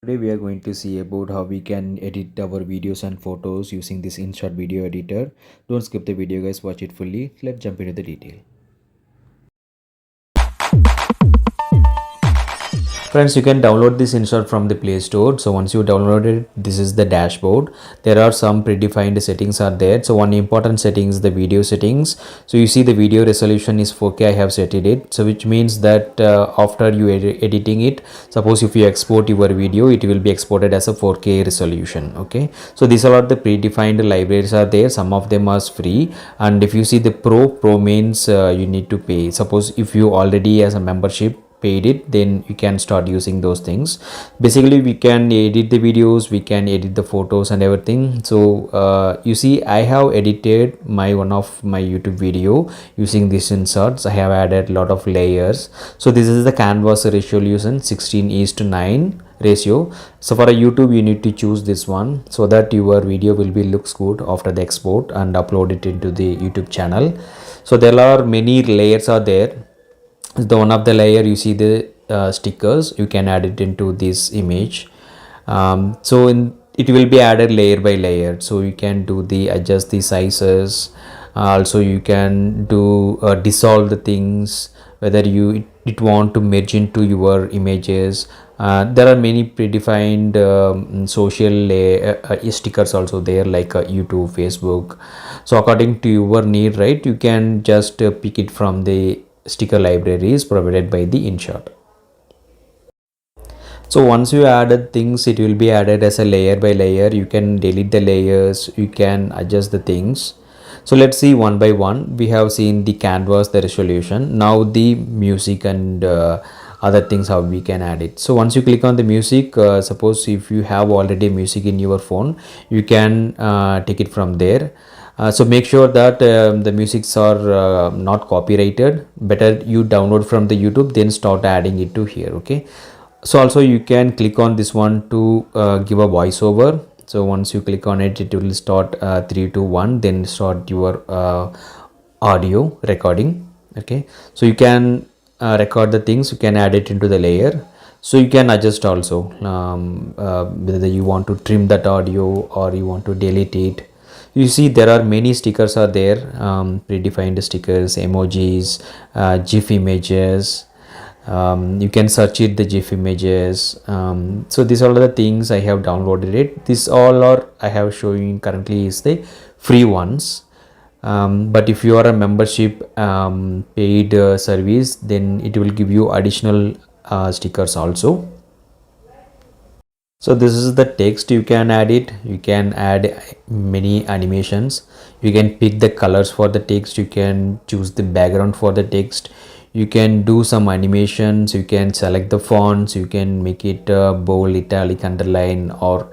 Today we are going to see about how we can edit our videos and photos using this InShot Video Editor. Don't skip the video guys, watch it fully. Let's jump into the detail. Friends, you can download this InShot from the Play Store. So once you download it, this is the dashboard. There are some predefined settings are there. So one important setting is the video settings. So you see the video resolution is 4K. I have set it. So which means that after you editing it, suppose if you export your video, it will be exported as a 4K resolution. Okay. So these are all the predefined libraries are there. Some of them are free. And if you see the Pro means you need to pay. Suppose if you already as a membership paid it, then you can start using those things. Basically we can edit the videos, we can edit the photos and everything. So you see I have edited one of my YouTube video using this inserts. I have added a lot of layers. So this is the canvas resolution 16:9 ratio. So for a YouTube you need to choose this one so that your video will be looks good after the export and upload it into the YouTube channel. So there are many layers are there. The one of the layer you see the stickers, you can add it into this image. It will be added layer by layer, so you can do the adjust the sizes. Also you can do dissolve the things, whether you it want to merge into your images. There are many predefined social stickers also there, like YouTube, Facebook. So according to your need, right, you can just pick it from the sticker libraries provided by the InShot. So once you added things, it will be added as a layer by layer. You can delete the layers, you can adjust the things. So let's see one by one. We have seen the canvas, the resolution. Now the music and other things, how we can add it. So once you click on the music, suppose if you have already music in your phone, you can take it from there. So make sure that the musics are not copyrighted. Better you download from the YouTube, then start adding it to here. Okay. So also you can click on this one to give a voiceover. So once you click on it, it will start 3 2 1, then start your audio recording. Okay. So you can record the things, you can add it into the layer. So you can adjust also whether you want to trim that audio or you want to delete it. You see there are many stickers are there, predefined stickers, emojis, GIF images. You can search it the GIF images. So these are the things I have downloaded it. This all are I have showing currently is the free ones. But if you are a membership paid service, then it will give you additional stickers also. So this is the text, you can add it, you can add many animations, you can pick the colors for the text, you can choose the background for the text, you can do some animations, you can select the fonts, you can make it bold, italic, underline, or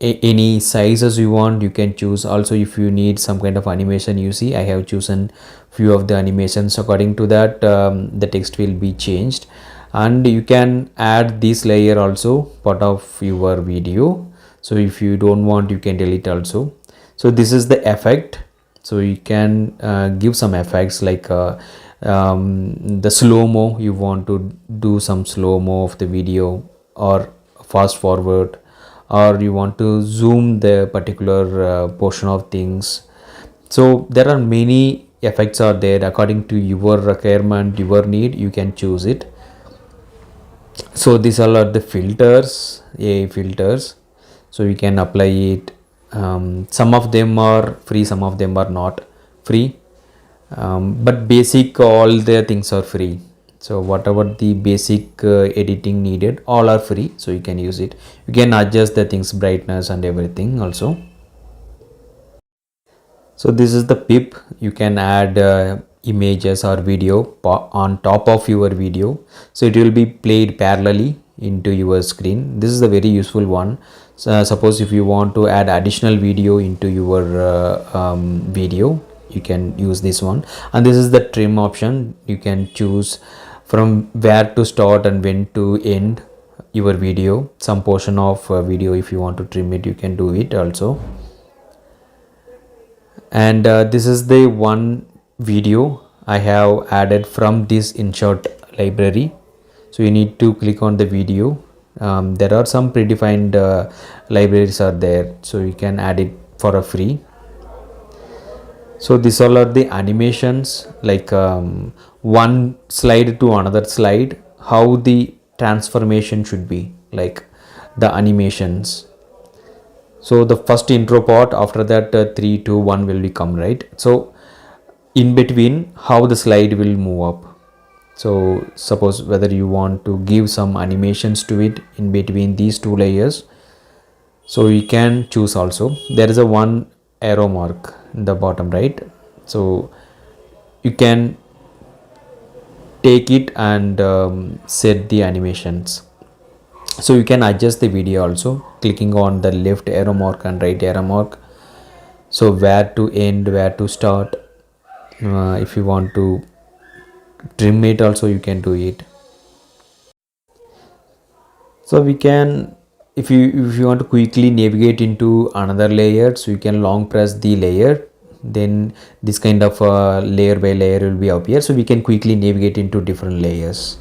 any sizes you want, you can choose. Also if you need some kind of animation, you see I have chosen few of the animations. According to that the text will be changed. And you can add this layer also part of your video. So if you don't want, you can delete also. So this is the effect. So you can give some effects like the slow-mo, you want to do some slow-mo of the video, or fast forward, or you want to zoom the particular portion of things. So there are many effects are there. According to your requirement, your need, you can choose it. So these all are the filters, AI filters. So you can apply it. Some of them are free, some of them are not free. But basic all the things are free. So whatever the basic editing needed, all are free. So you can use it. You can adjust the things, brightness and everything also. So this is the pip. You can add images or video on top of your video, so it will be played parallelly into your screen. This is a very useful one. So suppose if you want to add additional video into your video, you can use this one. And this is the trim option. You can choose from where to start and when to end your video. Some portion of video, if you want to trim it, you can do it also. And this is the one video I have added from this InShot library. So you need to click on the video There are some predefined libraries are there, so you can add it for a free. So these all are the animations, like one slide to another slide, how the transformation should be, like the animations. So the first intro part, after that 3 2 1 will become, right? So in between, how the slide will move up. So suppose whether you want to give some animations to it in between these two layers, so you can choose. Also there is a one arrow mark in the bottom right, so you can take it and set the animations. So you can adjust the video also, clicking on the left arrow mark and right arrow mark. So where to end, where to start, if you want to trim it also, you can do it. So we can, if you want to quickly navigate into another layer, so you can long press the layer, then this kind of layer by layer will be up here, so we can quickly navigate into different layers.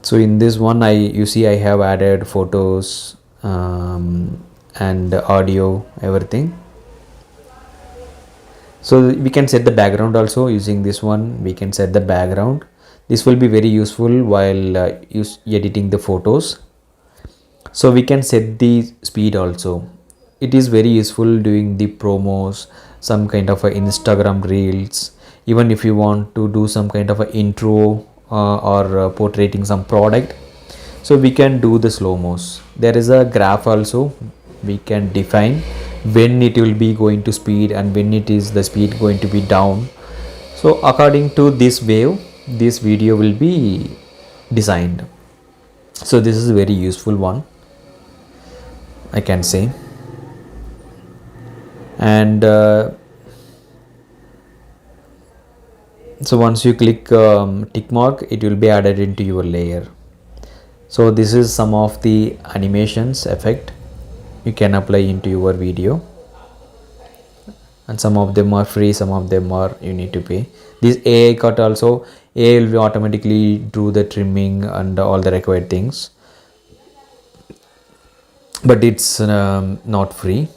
So in this one, you see I have added photos and audio, everything. So we can set the background also. Using this one, we can set the background. This will be very useful while editing the photos. So we can set the speed also. It is very useful doing the promos, some kind of a Instagram reels. Even if you want to do some kind of a intro or portraying some product, so we can do the slow-mos. There is a graph also. We can define when it will be going to speed and when it is the speed going to be down. So according to this wave, this video will be designed. So this is a very useful one, I can say. And so once you click tick mark, it will be added into your layer. So this is some of the animations effect you can apply into your video, and some of them are free, some of them are you need to pay. This AI cut also, AI will automatically do the trimming and all the required things, but it's not free.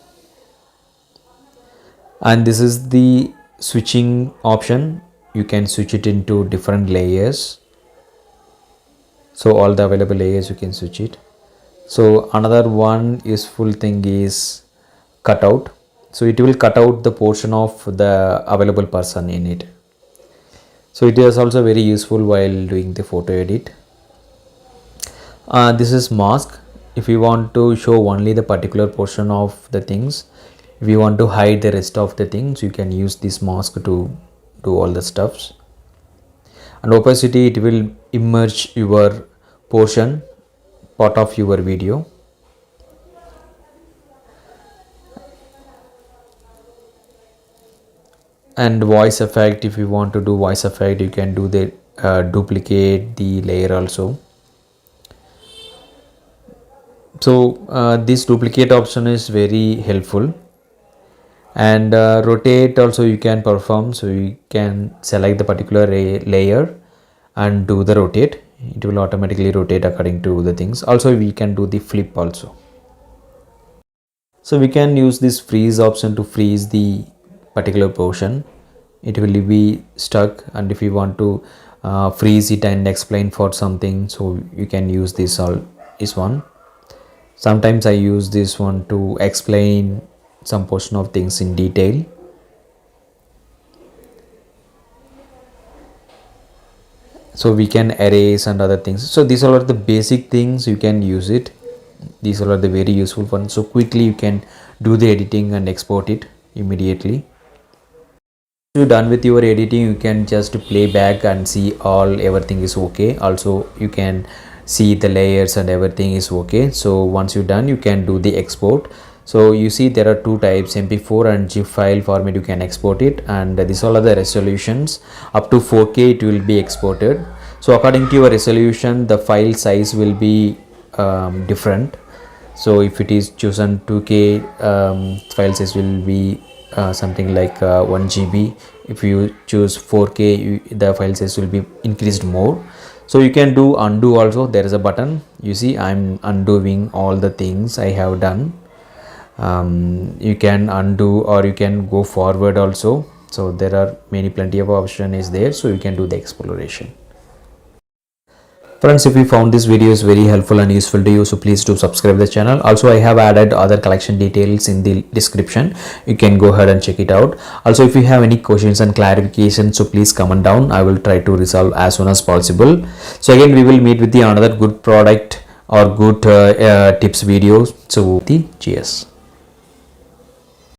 And this is the switching option. You can switch it into different layers, so all the available layers you can switch it. So another one useful thing is cutout. So it will cut out the portion of the available person in it. So it is also very useful while doing the photo edit. This is mask. If you want to show only the particular portion of the things, if you want to hide the rest of the things, you can use this mask to do all the stuffs. And opacity, it will immerse your portion, part of your video. And voice effect, if you want to do voice effect, you can do the duplicate the layer also. So this duplicate option is very helpful. And rotate also you can perform. So you can select the particular layer and do the rotate. It will automatically rotate according to the things. Also we can do the flip also. So we can use this freeze option to freeze the particular portion. It will be stuck, and if you want to freeze it and explain for something, so you can use this one. Sometimes I use this one to explain some portion of things in detail. So we can erase and other things. So these all are the basic things, you can use it. These all are the very useful ones. So quickly you can do the editing and export it immediately. Once you're done with your editing, you can just play back and see everything is okay. Also you can see the layers and everything is okay. So once you're done, you can do the export. So you see there are two types, MP4 and GIF file format. You can export it, and these all are the resolutions. Up to 4K it will be exported. So according to your resolution, the file size will be different. So if it is chosen 2K, file size will be something like 1 GB. If you choose 4K, the file size will be increased more. So you can do undo also. There is a button. You see, I'm undoing all the things I have done. You can undo or you can go forward also. So there are plenty of option is there, so you can do the exploration. Friends, if you found this video is very helpful and useful to you, so please do subscribe the channel. Also, I have added other collection details in the description. You can go ahead and check it out. Also, if you have any questions and clarifications, so please comment down. I will try to resolve as soon as possible. So again, we will meet with the another good product or good tips videos. So cheers.